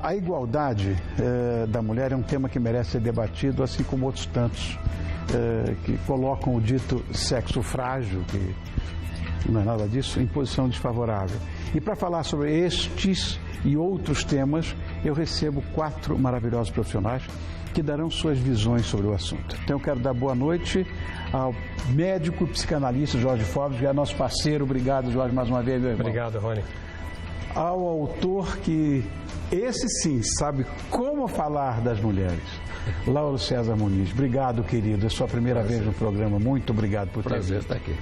A igualdade da mulher é um tema que merece ser debatido, assim como outros tantos que colocam o dito sexo frágil, que não é nada disso, em posição desfavorável. E para falar sobre estes e outros temas, eu recebo 4 maravilhosos profissionais que darão suas visões sobre o assunto. Então eu quero dar boa noite ao médico e psicanalista Jorge Forbes, que é nosso parceiro. Obrigado, Jorge, mais uma vez, meu irmão. Obrigado, Rony. Ao autor que, esse sim, sabe como falar das mulheres, Lauro César Muniz. Obrigado, querido. É sua primeira vez no programa. Muito obrigado por ter vindo. Estar aqui.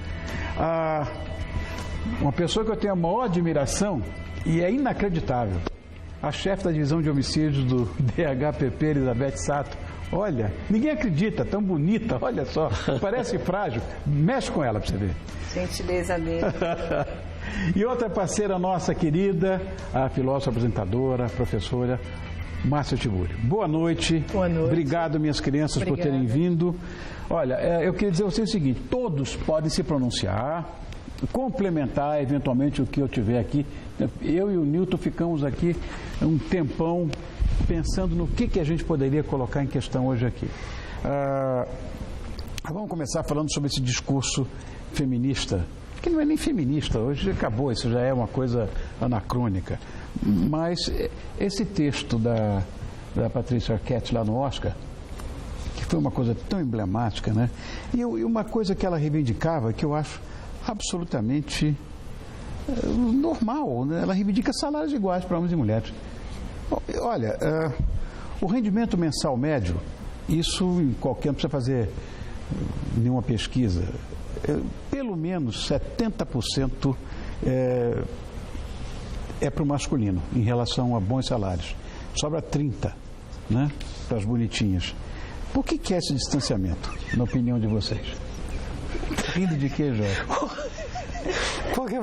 Uma pessoa que eu tenho a maior admiração e é inacreditável. A chefe da divisão de homicídios do DHPP, Elizabeth Sato. Olha, ninguém acredita, tão bonita, olha só, parece frágil. Mexe com ela para você ver. Gentileza dele. E outra parceira nossa querida, a filósofa, apresentadora, professora Márcia Tiburi. Boa noite. Boa noite. Obrigado, minhas crianças, Obrigada. por terem vindo. Olha, eu queria dizer a vocês o seguinte: todos podem se pronunciar, complementar eventualmente o que eu tiver aqui. Eu e o Nilton ficamos aqui um tempão pensando no que a gente poderia colocar em questão hoje aqui. Vamos começar falando sobre esse discurso feminista, que não é nem feminista, hoje acabou, isso já é uma coisa anacrônica. Mas esse texto da Patrícia Arquette lá no Oscar, que foi uma coisa tão emblemática, né? E uma coisa que ela reivindicava, que eu acho absolutamente normal, né? Ela reivindica salários iguais para homens e mulheres. Olha, o rendimento mensal médio, isso em qualquer, não precisa fazer nenhuma pesquisa, pelo menos 70% é para o masculino, em relação a bons salários. Sobra 30%, né, para as bonitinhas. Por que é esse distanciamento, na opinião de vocês? Rindo de quê, Jorge? Porque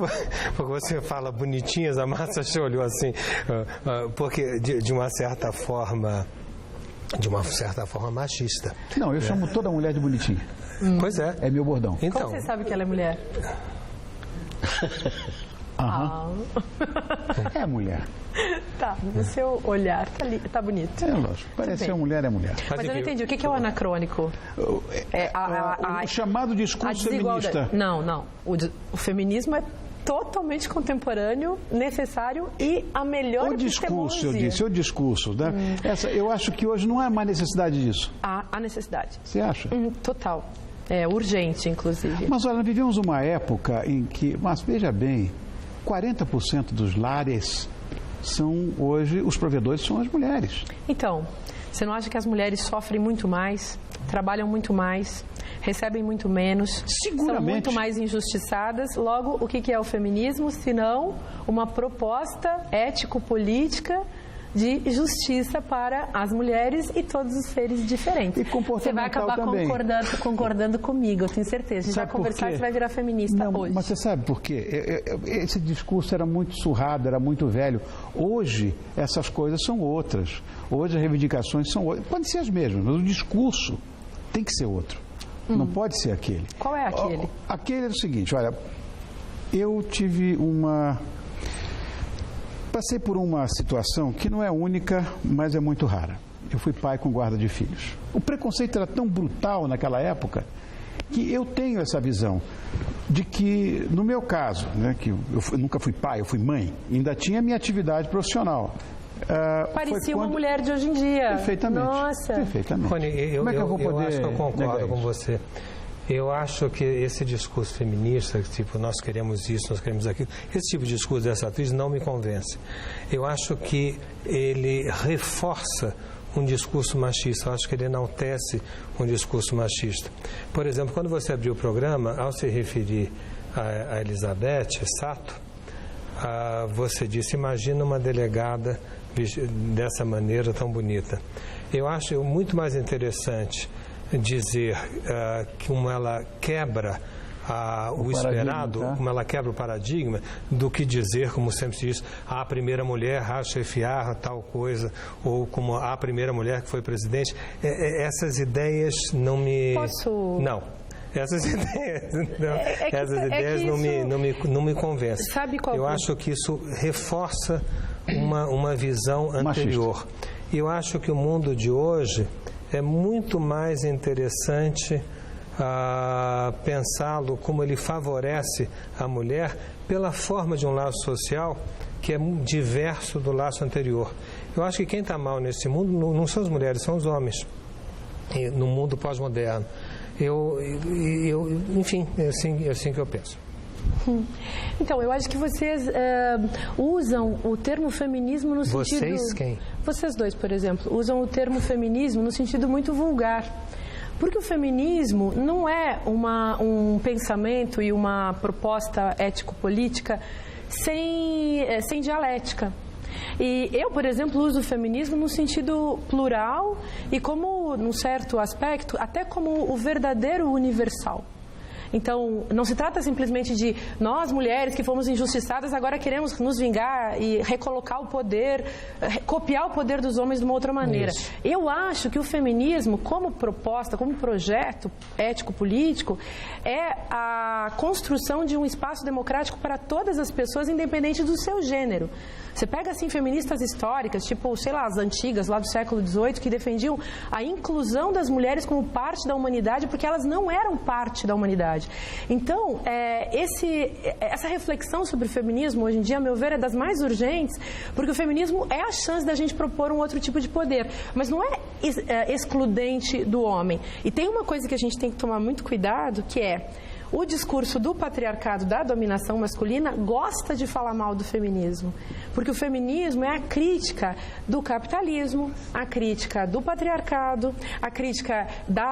você fala bonitinhas, a Márcia se olhou assim, porque de uma certa forma machista. Não, eu chamo toda mulher de bonitinha. Pois é. É meu bordão. Então, Como você sabe que ela é mulher? É mulher. Tá, no seu olhar tá bonito. É lógico, parece ser mulher, é mulher. Mas eu não entendi, o que é o anacrônico? O chamado discurso feminista. Não. O feminismo é totalmente contemporâneo, necessário e a melhor O discurso, eu epistemologia. disse, o discurso. Né? Eu acho que hoje não há mais necessidade disso. Há necessidade. Você acha? Total. É urgente, inclusive. Mas olha, nós vivemos uma época em que, mas veja bem, 40% dos lares são hoje, os provedores são as mulheres. Então, você não acha que as mulheres sofrem muito mais, trabalham muito mais, recebem muito menos, Seguramente. são muito mais injustiçadas? Logo, o que é o feminismo, se não uma proposta ético-política de justiça para as mulheres e todos os seres diferentes? E comportamental você vai acabar também. concordando comigo, eu tenho certeza. A gente Sabe vai conversar por e quê? você vai virar feminista Não, hoje. mas você sabe por quê? Esse discurso era muito surrado, era muito velho. Hoje, essas coisas são outras. Hoje, as reivindicações são outras. Podem ser as mesmas, mas o discurso tem que ser outro. Não pode ser aquele. Qual é aquele? Aquele é o seguinte, olha, eu passei por uma situação que não é única, mas é muito rara. Eu fui pai com guarda de filhos. O preconceito era tão brutal naquela época que eu tenho essa visão de que, no meu caso, né, que eu nunca fui pai, eu fui mãe, ainda tinha minha atividade profissional. Parecia uma mulher de hoje em dia. Perfeitamente. Nossa. Perfeitamente. Rony, Como é que eu vou poder acho que eu negar concordo com isso? você. Eu acho que esse discurso feminista, tipo, nós queremos isso, nós queremos aquilo, esse tipo de discurso dessa atriz não me convence. Eu acho que ele reforça um discurso machista, eu acho que ele enaltece um discurso machista. Por exemplo, quando você abriu o programa, ao se referir a Elizabeth Sato, você disse, imagina uma delegada dessa maneira tão bonita. Eu acho muito mais interessante dizer como ela quebra o esperado, tá? Como ela quebra o paradigma, do que dizer, como sempre se diz, a primeira mulher a chefiar tal coisa, ou como a primeira mulher que foi presidente. Essas ideias não me... Posso... Não. Essas ideias, não me convencem. Sabe qual Eu acho que isso reforça uma visão anterior. E eu acho que o mundo de hoje é muito mais interessante pensá-lo como ele favorece a mulher pela forma de um laço social que é diverso do laço anterior. Eu acho que quem está mal nesse mundo não são as mulheres, são os homens, no mundo pós-moderno. Enfim, é assim que eu penso. Então, eu acho que vocês usam o termo feminismo no sentido... Vocês quem? Vocês dois, por exemplo, usam o termo feminismo no sentido muito vulgar. Porque o feminismo não é um pensamento e uma proposta ético-política sem dialética. E eu, por exemplo, uso o feminismo no sentido plural e como, num certo aspecto, até como o verdadeiro universal. Então, não se trata simplesmente de nós, mulheres, que fomos injustiçadas, agora queremos nos vingar e recolocar o poder, copiar o poder dos homens de uma outra maneira. Isso. Eu acho que o feminismo, como proposta, como projeto ético-político, é a construção de um espaço democrático para todas as pessoas, independente do seu gênero. Você pega, assim, feministas históricas, tipo, sei lá, as antigas, lá do século XVIII, que defendiam a inclusão das mulheres como parte da humanidade, porque elas não eram parte da humanidade. Então, essa reflexão sobre o feminismo, hoje em dia, a meu ver, é das mais urgentes, porque o feminismo é a chance da gente propor um outro tipo de poder, mas não é excludente do homem. E tem uma coisa que a gente tem que tomar muito cuidado, que é o discurso do patriarcado, da dominação masculina, gosta de falar mal do feminismo. Porque o feminismo é a crítica do capitalismo, a crítica do patriarcado, a crítica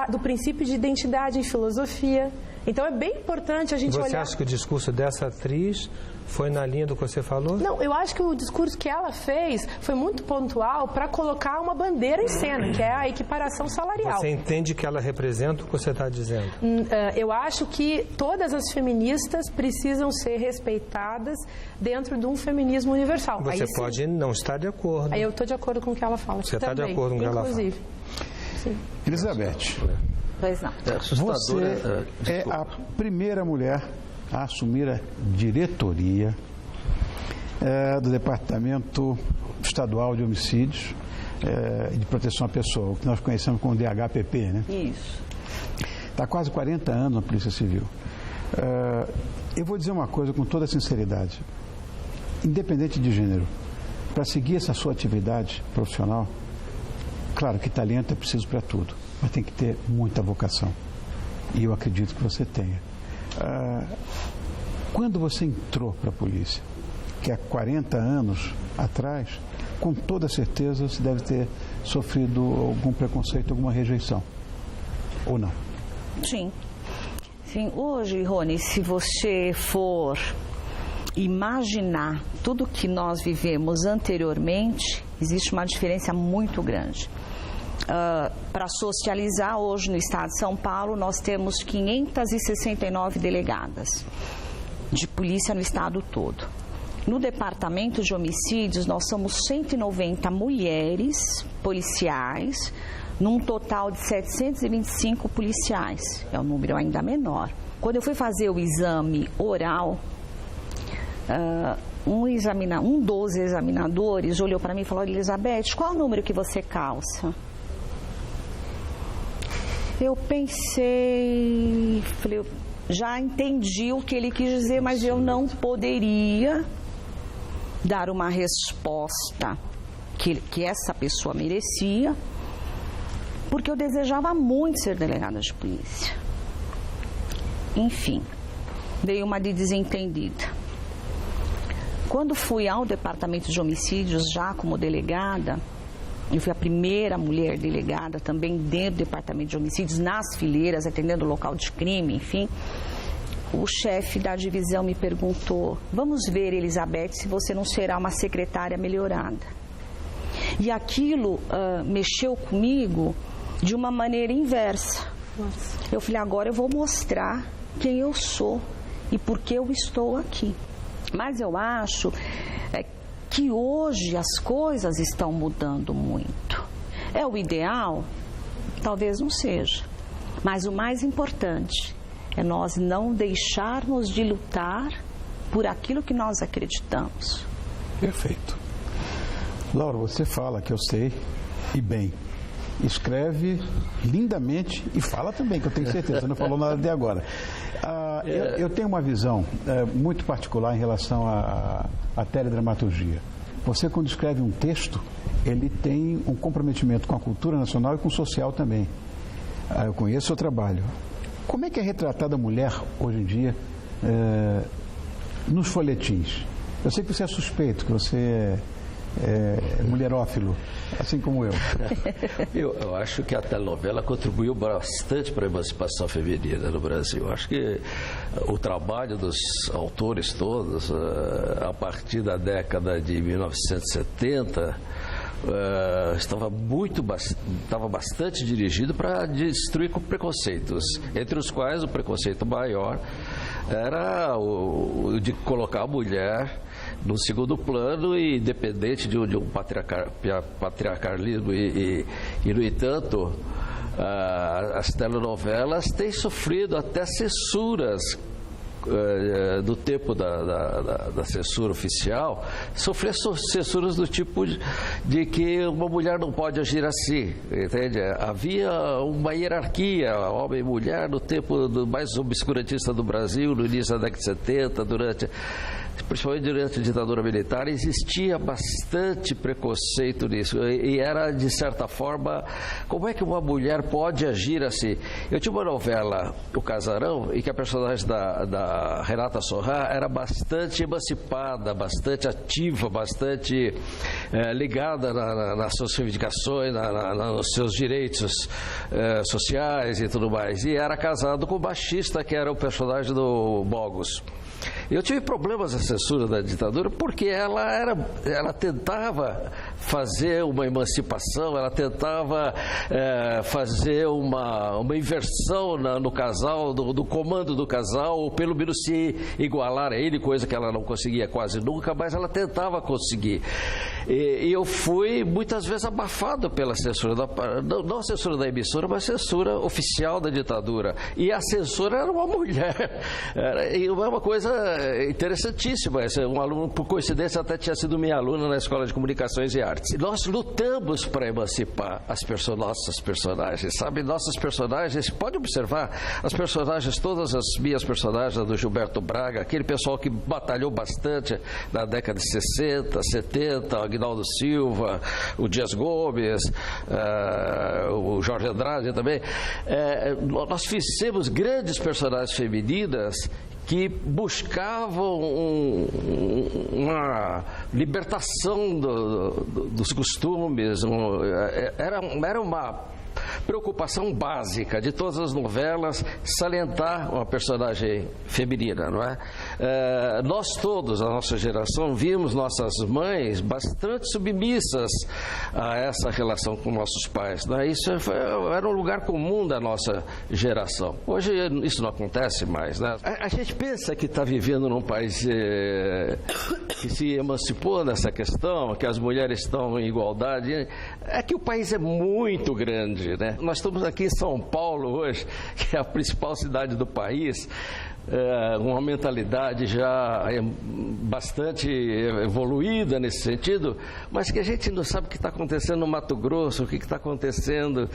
do princípio de identidade em filosofia. Então é bem importante a gente olhar... Você acha que o discurso dessa atriz foi na linha do que você falou? Não, eu acho que o discurso que ela fez foi muito pontual para colocar uma bandeira em cena, que é a equiparação salarial. Você entende que ela representa o que você está dizendo? Eu acho que todas as feministas precisam ser respeitadas dentro de um feminismo universal. Você pode não estar de acordo. Aí eu estou de acordo com o que ela fala. Você está de acordo com o que ela fala? Inclusive. Sim. Elizabeth, pois não. Você é a primeira mulher a assumir a diretoria do Departamento Estadual de Homicídios e de Proteção à Pessoa, o que nós conhecemos como DHPP, né? Isso. Está há quase 40 anos na Polícia Civil. Eu vou dizer uma coisa com toda sinceridade. Independente de gênero, para seguir essa sua atividade profissional, claro que talento é preciso para tudo, mas tem que ter muita vocação. E eu acredito que você tenha. Quando você entrou para a polícia, que há 40 anos atrás, com toda certeza você deve ter sofrido algum preconceito, alguma rejeição. Ou não? Sim. Sim. Hoje, Rony, se você for imaginar tudo que nós vivemos anteriormente, existe uma diferença muito grande. Para socializar, hoje no estado de São Paulo, nós temos 569 delegadas de polícia no estado todo. No departamento de homicídios, nós somos 190 mulheres policiais, num total de 725 policiais. É um número ainda menor. Quando eu fui fazer o exame oral, um dos examinadores olhou para mim e falou: Elizabeth, qual é o número que você calça? Eu pensei, falei, já entendi o que ele quis dizer, mas eu não poderia dar uma resposta que essa pessoa merecia, porque eu desejava muito ser delegada de polícia. Enfim, dei uma de desentendida. Quando fui ao departamento de homicídios, já como delegada, eu fui a primeira mulher delegada também dentro do departamento de homicídios, nas fileiras, atendendo o local de crime, enfim. O chefe da divisão me perguntou: vamos ver, Elizabeth, se você não será uma secretária melhorada. E aquilo mexeu comigo de uma maneira inversa. Nossa. Eu falei: agora eu vou mostrar quem eu sou e por que eu estou aqui. Mas eu acho que hoje as coisas estão mudando muito. É o ideal? Talvez não seja. Mas o mais importante é nós não deixarmos de lutar por aquilo que nós acreditamos. Perfeito. Laura, você fala que eu sei, e bem. Escreve lindamente e fala também, que eu tenho certeza, você não falou nada até agora. Eu tenho uma visão muito particular em relação à teledramaturgia. Você, quando escreve um texto, ele tem um comprometimento com a cultura nacional e com o social também. Eu conheço o seu trabalho. Como é que é retratada a mulher, hoje em dia, nos folhetins? Eu sei que você é suspeito, que você é mulherófilo, assim como eu. Eu acho que a telenovela contribuiu bastante para a emancipação feminina no Brasil. Eu acho que o trabalho dos autores todos, a partir da década de 1970, estava bastante dirigido para destruir preconceitos, entre os quais o preconceito maior era o de colocar a mulher no segundo plano e dependente de um patriarcalismo e, no entanto, as telenovelas têm sofrido até censuras do tempo da censura oficial, sofrer censuras do tipo de que uma mulher não pode agir assim, entende? Havia uma hierarquia, homem e mulher, no tempo mais obscurantista do Brasil, no início da década de 70, principalmente durante a ditadura militar, existia bastante preconceito nisso, e era, de certa forma, como é que uma mulher pode agir assim? Eu tinha uma novela, O Casarão, em que a personagem da Renata Sorrah era bastante emancipada, bastante ativa, bastante ligada nas suas reivindicações, nos seus direitos sociais e tudo mais, e era casado com o baixista, que era o personagem do Bogos. Eu tive problemas na censura da ditadura porque ela tentava fazer uma emancipação, ela tentava fazer uma inversão no casal, do comando do casal, ou pelo menos se igualar a ele, coisa que ela não conseguia quase nunca, mas ela tentava conseguir. E eu fui muitas vezes abafado pela censura, não a censura da emissora, mas a censura oficial da ditadura. E a censura era uma mulher. E uma coisa interessantíssima. Um aluno, por coincidência, até tinha sido minha aluna na Escola de Comunicações e Artes. Nós lutamos para emancipar nossas personagens, sabe? Nossas personagens, pode observar, as personagens, todas as minhas personagens, do Gilberto Braga, aquele pessoal que batalhou bastante na década de 60, 70, o Aguinaldo Silva, o Dias Gomes, o Jorge Andrade também. Nós fizemos grandes personagens femininas que buscavam uma libertação dos costumes, era uma preocupação básica de todas as novelas salientar uma personagem feminina, não é? Nós todos, a nossa geração, vimos nossas mães bastante submissas a essa relação com nossos pais, não é? Isso era um lugar comum da nossa geração. Hoje isso não acontece mais, né? A gente pensa que está vivendo num país que se emancipou nessa questão, que as mulheres estão em igualdade. É que o país é muito grande, né? Nós estamos aqui em São Paulo hoje, que é a principal cidade do país, uma mentalidade já bastante evoluída nesse sentido, mas que a gente não sabe o que está acontecendo no Mato Grosso, o que está acontecendo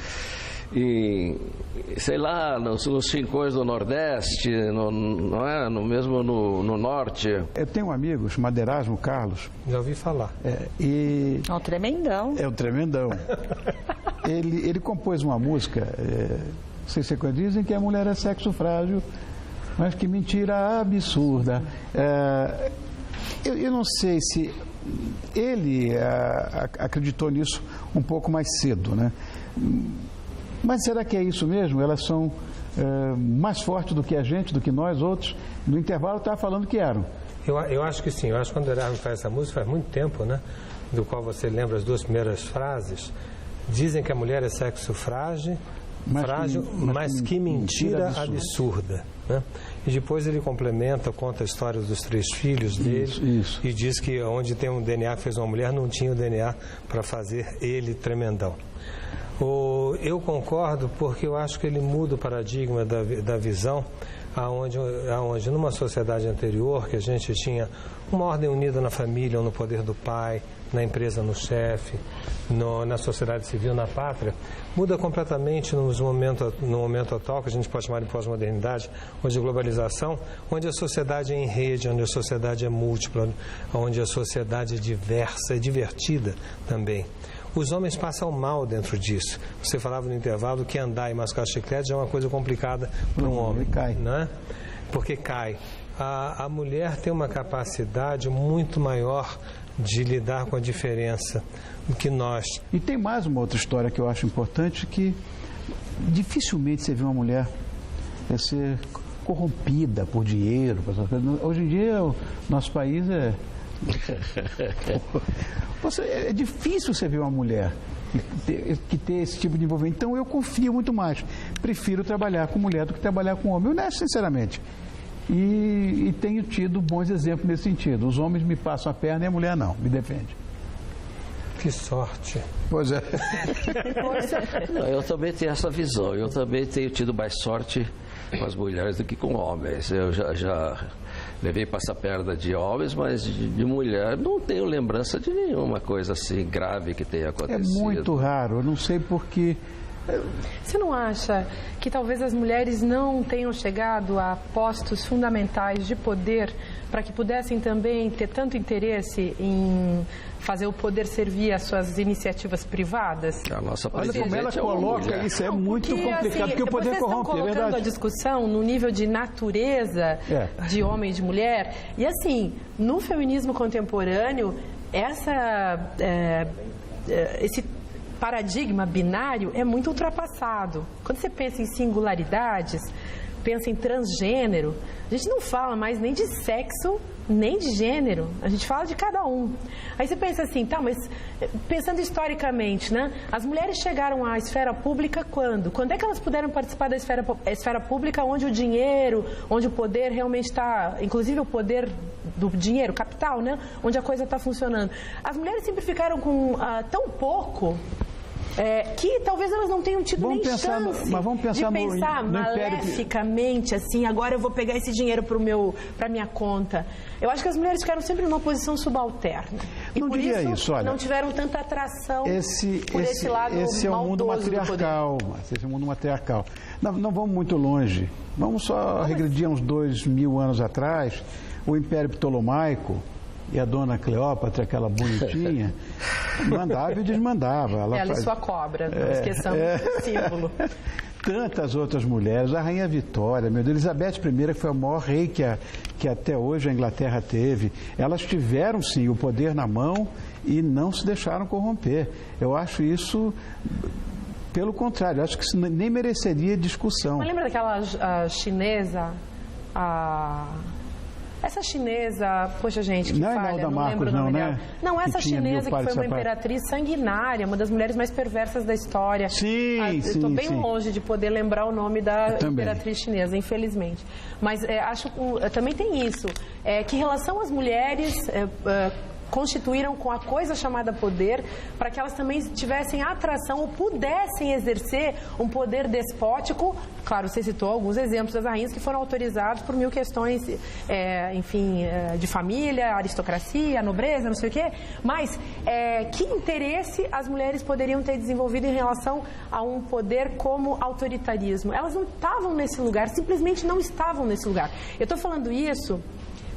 sei lá, nos rincões do Nordeste, mesmo no Norte. Eu tenho um amigo chamado Erasmo Carlos. Já ouvi falar. É o Tremendão. É o Tremendão. Ele compôs uma música, não sei se vocês dizem que a mulher é sexo frágil, mas que mentira absurda. Eu não sei se ele acreditou nisso um pouco mais cedo, né? Mas será que é isso mesmo? Elas são mais fortes do que a gente, do que nós outros? No intervalo estava falando que eram. Eu acho que sim. Eu acho que quando o Erasmo faz essa música, faz muito tempo, né? Do qual você lembra as duas primeiras frases. Dizem que a mulher é sexo frágil, mas que mentira absurda. Né? E depois ele complementa, conta a história dos 3 filhos dele. Isso. E diz que onde tem um DNA que fez uma mulher, não tinha o DNA para fazer ele Tremendão. Eu concordo, porque eu acho que ele muda o paradigma da visão, aonde numa sociedade anterior, que a gente tinha uma ordem unida na família ou no poder do pai, na empresa, no chefe, na sociedade civil, na pátria, muda completamente no momento atual, que a gente pode chamar de pós-modernidade, ou de globalização, onde a sociedade é em rede, onde a sociedade é múltipla, onde a sociedade é diversa, é divertida também. Os homens passam mal dentro disso. Você falava no intervalo que andar e mascar chiclete já é uma coisa complicada para um homem, né? Porque cai. A mulher tem uma capacidade muito maior de lidar com a diferença do que nós. E tem mais uma outra história que eu acho importante, que dificilmente você vê uma mulher ser corrompida por dinheiro. Hoje em dia, o nosso país é difícil você ver uma mulher que ter esse tipo de envolvimento. Então, eu confio muito mais. Prefiro trabalhar com mulher do que trabalhar com homem. Honesto, sinceramente. E tenho tido bons exemplos nesse sentido. Os homens me passam a perna e a mulher não, me defende. Que sorte. Pois é. Não, eu também tenho essa visão. Eu também tenho tido mais sorte com as mulheres do que com homens. Eu já levei passaperna de homens, mas de mulher não tenho lembrança de nenhuma coisa assim grave que tenha acontecido. É muito raro. Eu não sei porque... Você não acha que talvez as mulheres não tenham chegado a postos fundamentais de poder para que pudessem também ter tanto interesse em fazer o poder servir às suas iniciativas privadas? A nossa Olha como ela coloca isso, é muito complicado, assim, porque o poder corrompe, é verdade. Vocês estão colocando a discussão no nível de natureza de homem e de mulher, e assim, no feminismo contemporâneo, esse paradigma binário é muito ultrapassado. Quando você pensa em singularidades, pensa em transgênero, a gente não fala mais nem de sexo, nem de gênero. A gente fala de cada um. Aí você pensa assim, tá, mas pensando historicamente, né? As mulheres chegaram à esfera pública quando? Quando é que elas puderam participar da esfera pública onde o dinheiro, onde o poder realmente está, inclusive o poder do dinheiro, capital, né? Onde a coisa está funcionando. As mulheres sempre ficaram com tão pouco... que talvez elas não tenham tido nem chance de pensar maleficamente, assim, agora eu vou pegar esse dinheiro para minha conta. Eu acho que as mulheres ficaram sempre numa posição subalterna. E não por diria isso olha, não tiveram tanta atração por esse lado esse é o mundo matriarcal. Esse é o mundo matriarcal. Não vamos muito longe. Vamos só regredir uns 2000 anos atrás. O Império Ptolomaico e a dona Cleópatra, aquela bonitinha, mandava e desmandava. Ela e sua cobra, não esqueçamos do símbolo. Tantas outras mulheres, a Rainha Vitória, meu Deus, Elizabeth I, que foi o maior rei que até hoje a Inglaterra teve, elas tiveram sim o poder na mão e não se deixaram corromper. Eu acho isso... Pelo contrário, eu acho que isso nem mereceria discussão. Mas lembra daquela chinesa, essa chinesa, poxa gente, que falha, não lembro o nome dela. Não, essa chinesa que foi uma imperatriz sanguinária, uma das mulheres mais perversas da história. Sim, estou bem longe de poder lembrar o nome da imperatriz chinesa, infelizmente. Mas acho que também tem isso. Que em relação às mulheres... constituíram com a coisa chamada poder para que elas também tivessem atração ou pudessem exercer um poder despótico. Claro, você citou alguns exemplos das rainhas que foram autorizados por mil questões, de família, aristocracia, nobreza, não sei o quê. Mas que interesse as mulheres poderiam ter desenvolvido em relação a um poder como autoritarismo? Elas não estavam nesse lugar, simplesmente não estavam nesse lugar. Eu estou falando isso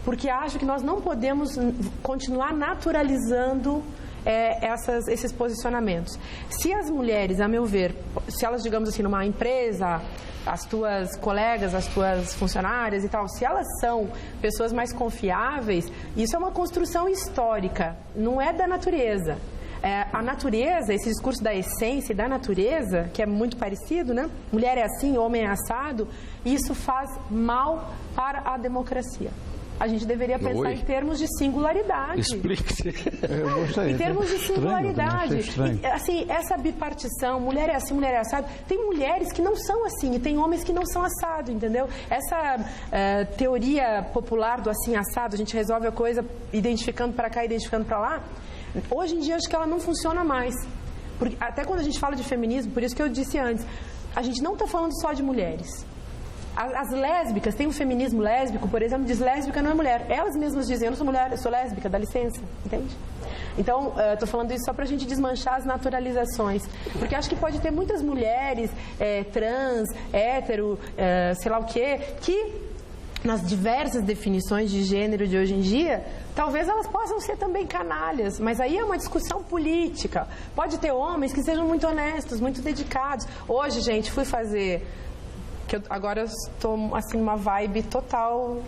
porque acho que nós não podemos continuar naturalizando esses posicionamentos. Se as mulheres, a meu ver, se elas, digamos assim, numa empresa, as tuas colegas, as tuas funcionárias e tal, se elas são pessoas mais confiáveis, isso é uma construção histórica, não é da natureza. A natureza, esse discurso da essência e da natureza, que é muito parecido, né? Mulher é assim, homem é assado, isso faz mal para a democracia. A gente deveria pensar em termos de singularidade. Explique-se. Em termos de singularidade. E, assim, essa bipartição, mulher é assim, mulher é assado. Tem mulheres que não são assim e tem homens que não são assado, entendeu? Essa teoria popular do assim assado, a gente resolve a coisa identificando para cá, identificando para lá. Hoje em dia, acho que ela não funciona mais. Porque, até quando a gente fala de feminismo, por isso que eu disse antes, a gente não está falando só de mulheres. As lésbicas, tem um feminismo lésbico, por exemplo, diz lésbica não é mulher. Elas mesmas dizem, eu não sou mulher, eu sou lésbica, dá licença, entende? Então, estou falando isso só para a gente desmanchar as naturalizações. Porque acho que pode ter muitas mulheres trans, hétero, sei lá o quê, que nas diversas definições de gênero de hoje em dia, talvez elas possam ser também canalhas, mas aí é uma discussão política. Pode ter homens que sejam muito honestos, muito dedicados. Hoje, gente, fui fazer... agora eu estou, assim, uma vibe total,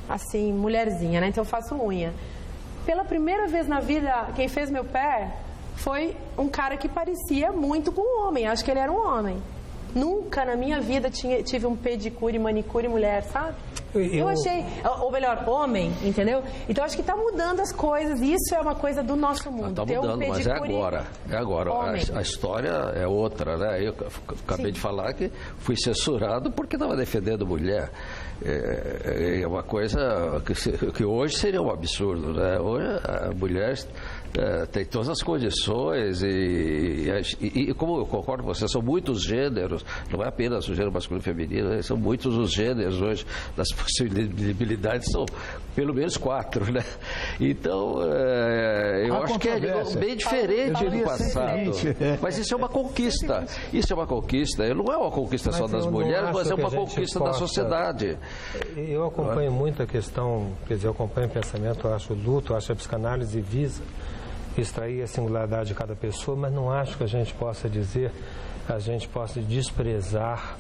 assim, mulherzinha, né? Então eu faço unha. Pela primeira vez na vida, quem fez meu pé foi um cara que parecia muito com um homem. Acho que ele era um homem. Nunca na minha vida tive um pedicure, manicure mulher, sabe? Eu achei, ou melhor, homem, entendeu? Então acho que está mudando as coisas, e isso é uma coisa do nosso mundo. Está mudando, mas é agora. É agora. A história é outra, né? Eu acabei de falar que fui censurado porque estava defendendo mulher. É uma coisa que hoje seria um absurdo, né? Hoje a mulher tem todas as condições e como eu concordo com você, são muitos gêneros, não é apenas o gênero masculino e feminino, são muitos os gêneros hoje, das possibilidades são pelo menos 4, né? Então, eu acho que é bem diferente do passado. Mas isso é uma conquista. Isso é uma conquista. Não é uma conquista só das mulheres, mas é uma conquista da sociedade. Eu acompanho muito a questão, quer dizer, eu acompanho o pensamento, eu acho o luto, eu acho a psicanálise visa extrair a singularidade de cada pessoa, mas não acho que a gente possa dizer, a gente possa desprezar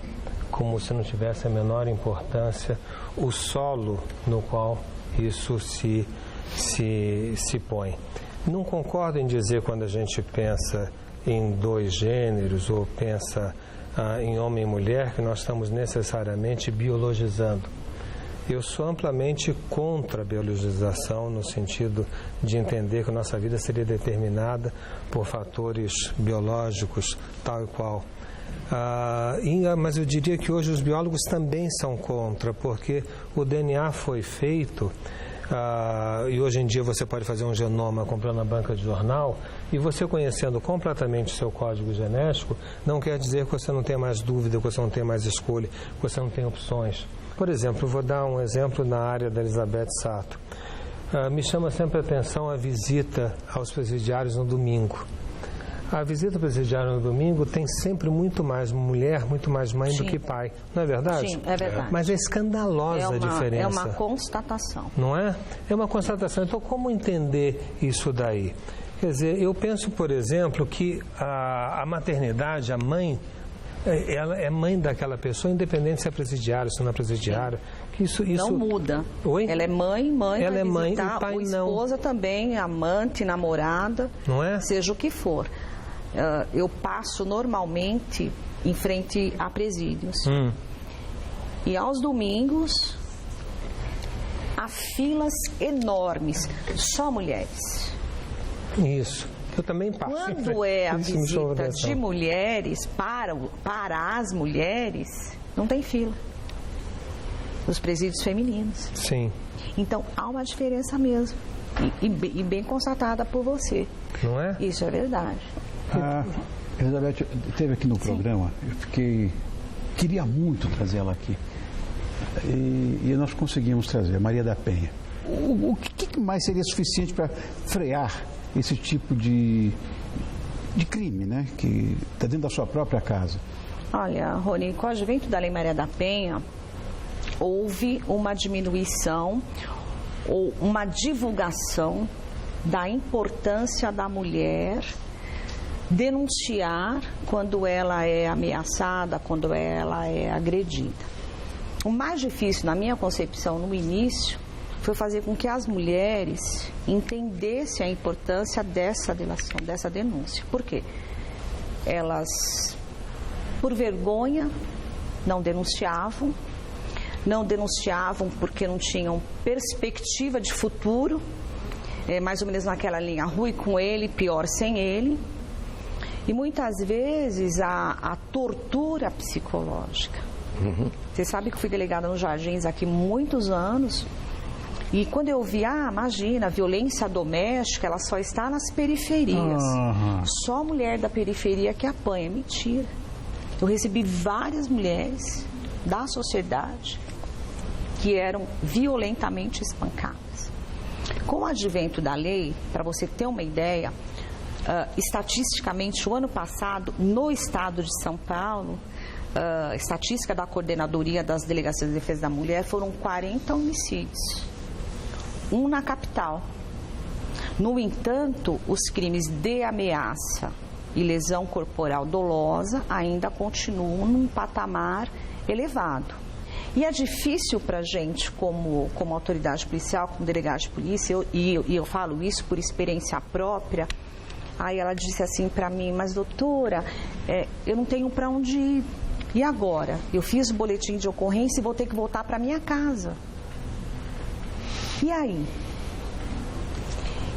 como se não tivesse a menor importância o solo no qual isso se põe. Não concordo em dizer, quando a gente pensa em 2 gêneros ou pensa em homem e mulher, que nós estamos necessariamente biologizando. Eu sou amplamente contra a biologização, no sentido de entender que a nossa vida seria determinada por fatores biológicos, tal e qual. Mas eu diria que hoje os biólogos também são contra, porque o DNA foi feito, e hoje em dia você pode fazer um genoma comprando na banca de jornal, e você conhecendo completamente o seu código genético, não quer dizer que você não tenha mais dúvida, que você não tenha mais escolha, que você não tem opções. Por exemplo, vou dar um exemplo na área da Elizabeth Sato. Me chama sempre a atenção a visita aos presidiários no domingo. A visita presidiária no domingo tem sempre muito mais mulher, muito mais mãe do que pai. Não é verdade? Sim, é verdade. Mas é escandalosa a diferença. É uma constatação. Não é? É uma constatação. Então, como entender isso daí? Quer dizer, eu penso, por exemplo, que a maternidade, a mãe, ela é mãe daquela pessoa, independente se é presidiária, se não é presidiária. Isso não muda. Oi? Ela é mãe, ela é mãe e pai não. Esposa também, amante, namorada, não é? Seja o que for. Eu passo normalmente em frente a presídios. E aos domingos há filas enormes, só mulheres. Isso. Eu também passo. Quando é a visita de mulheres para as mulheres, não tem fila. Os presídios femininos. Sim. Então, há uma diferença mesmo. E bem constatada por você. Não é? Isso é verdade. Elizabeth esteve aqui no programa, eu queria muito trazer ela aqui. E nós conseguimos trazer, Maria da Penha. O que mais seria suficiente para frear esse tipo de crime, né? Que está dentro da sua própria casa? Olha, Rony, com o advento da Lei Maria da Penha, houve uma diminuição ou uma divulgação da importância da mulher denunciar quando ela é ameaçada, quando ela é agredida. O mais difícil, na minha concepção, no início, foi fazer com que as mulheres entendessem a importância dessa delação, dessa denúncia. Por quê? Elas, por vergonha, não denunciavam porque não tinham perspectiva de futuro, mais ou menos naquela linha, ruim com ele, pior sem ele. E muitas vezes a tortura psicológica. Você sabe que eu fui delegada nos Jardins aqui muitos anos, e quando eu vi, imagina, a violência doméstica, ela só está nas periferias. Só mulher da periferia que apanha. Mentira. Eu recebi várias mulheres da sociedade que eram violentamente espancadas. Com o advento da lei, para você ter uma ideia, estatisticamente, o ano passado, no estado de São Paulo, estatística da Coordenadoria das Delegacias de Defesa da Mulher, foram 40 homicídios, um na capital. No entanto, os crimes de ameaça e lesão corporal dolosa ainda continuam num patamar elevado. E é difícil para a gente, como autoridade policial, como delegado de polícia, e eu falo isso por experiência própria. Aí ela disse assim para mim: mas doutora, eu não tenho para onde ir. E agora? Eu fiz o boletim de ocorrência e vou ter que voltar para minha casa. E aí?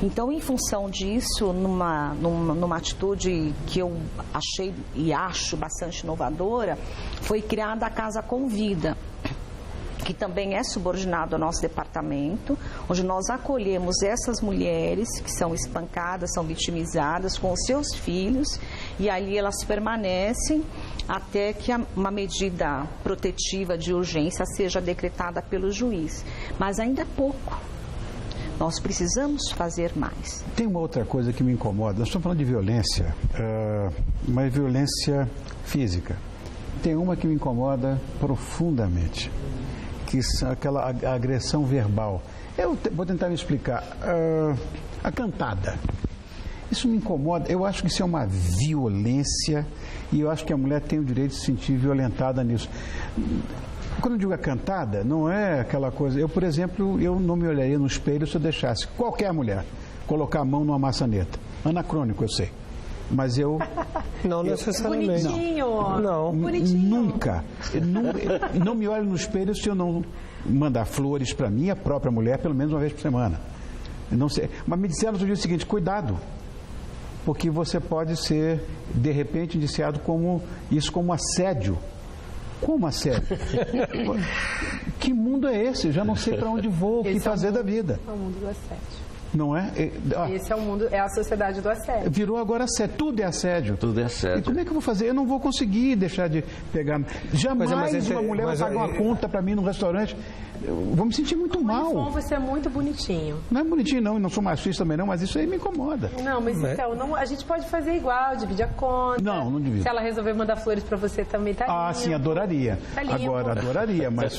Então, em função disso, numa atitude que eu achei e acho bastante inovadora, foi criada a Casa Convida, que também é subordinado ao nosso departamento, onde nós acolhemos essas mulheres que são espancadas, são vitimizadas com os seus filhos, e ali elas permanecem até que uma medida protetiva de urgência seja decretada pelo juiz. Mas ainda é pouco. Nós precisamos fazer mais. Tem uma outra coisa que me incomoda. Nós estamos falando de violência, mas violência física. Tem uma que me incomoda profundamente, que é aquela agressão verbal. Eu vou tentar me explicar. A cantada. Isso me incomoda. Eu acho que isso é uma violência e eu acho que a mulher tem o direito de se sentir violentada nisso. Quando eu digo a cantada, não é aquela coisa... Eu, por exemplo, eu não me olharia no espelho se eu deixasse qualquer mulher colocar a mão numa maçaneta. Anacrônico, eu sei. Mas eu... Não necessariamente. Bonitinho. Não. Bonitinho. Nunca. Não me olho no espelho se eu não mandar flores para minha própria mulher pelo menos uma vez por semana. Não sei. Mas me disseram no dia seguinte: cuidado, porque você pode ser, de repente, indiciado como assédio. Como assédio? Que mundo é esse? Eu já não sei para onde vou, o que fazer da vida. É o mundo do assédio. Não é? Esse é o mundo, é a sociedade do assédio. Virou agora assédio, tudo é assédio. Tudo é assédio. E como é que eu vou fazer? Eu não vou conseguir deixar de pegar. Jamais uma mulher vai pagar uma conta para mim no restaurante. Eu vou me sentir muito mal. Bom, você é muito bonitinho. Não é bonitinho não, e não sou machista também não, mas isso aí me incomoda. Não, mas então, a gente pode fazer igual, dividir a conta. Não divide. Se ela resolver mandar flores pra você também, tá lindo. Sim, adoraria. Tá lindo. Agora, adoraria, mas...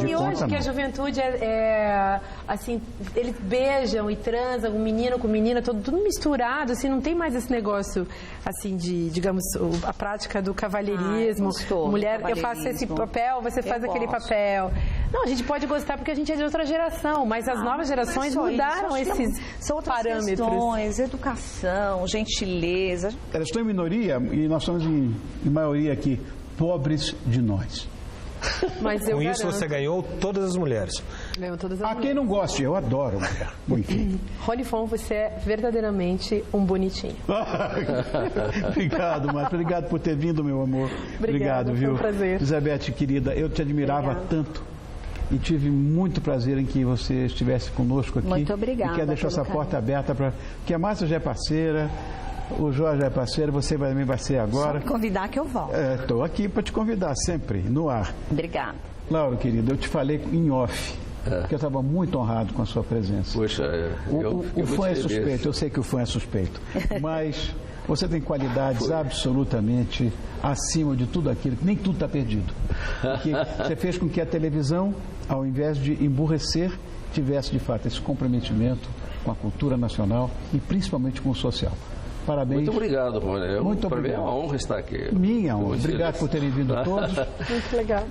E hoje que a juventude assim, eles beijam e transam, um menino com menina, tudo misturado, assim, não tem mais esse negócio, assim, de, digamos, a prática do cavalheirismo. Mulher, eu faço esse papel, você faz aquele papel. Não, a gente pode gostar porque a gente é de outra geração, mas as novas gerações mudaram esses são outras parâmetros. Questões, educação, gentileza. Elas estão em minoria e nós somos em maioria aqui, pobres de nós. Mas eu Com isso você ganhou todas as mulheres. Ganhou todas as Quem não gosta, eu adoro mulher. Enfim. Rony Fon, você é verdadeiramente um bonitinho. Obrigado, Márcia. Obrigado por ter vindo, meu amor. Obrigado, viu? Foi um prazer. Elizabeth, querida, eu te admirava tanto. E tive muito prazer em que você estivesse conosco aqui. Muito obrigada. E quero deixar essa porta aberta para... Porque a Márcia já é parceira, o Jorge é parceiro, você também vai ser agora. Só me convidar que eu volto. Estou aqui para te convidar, sempre, no ar. Obrigada. Laura, querida, eu te falei em off, porque eu estava muito honrado com a sua presença. Poxa, o fã é suspeito, eu sei que o fã é suspeito, mas você tem qualidades absolutamente acima de tudo aquilo, nem tudo está perdido. Porque você fez com que a televisão, ao invés de emburrecer, tivesse de fato esse comprometimento com a cultura nacional e principalmente com o social. Parabéns. Muito obrigado, Rony. Muito obrigado. Para mim é uma honra estar aqui. Minha honra. Obrigado por terem vindo todos. Muito legal.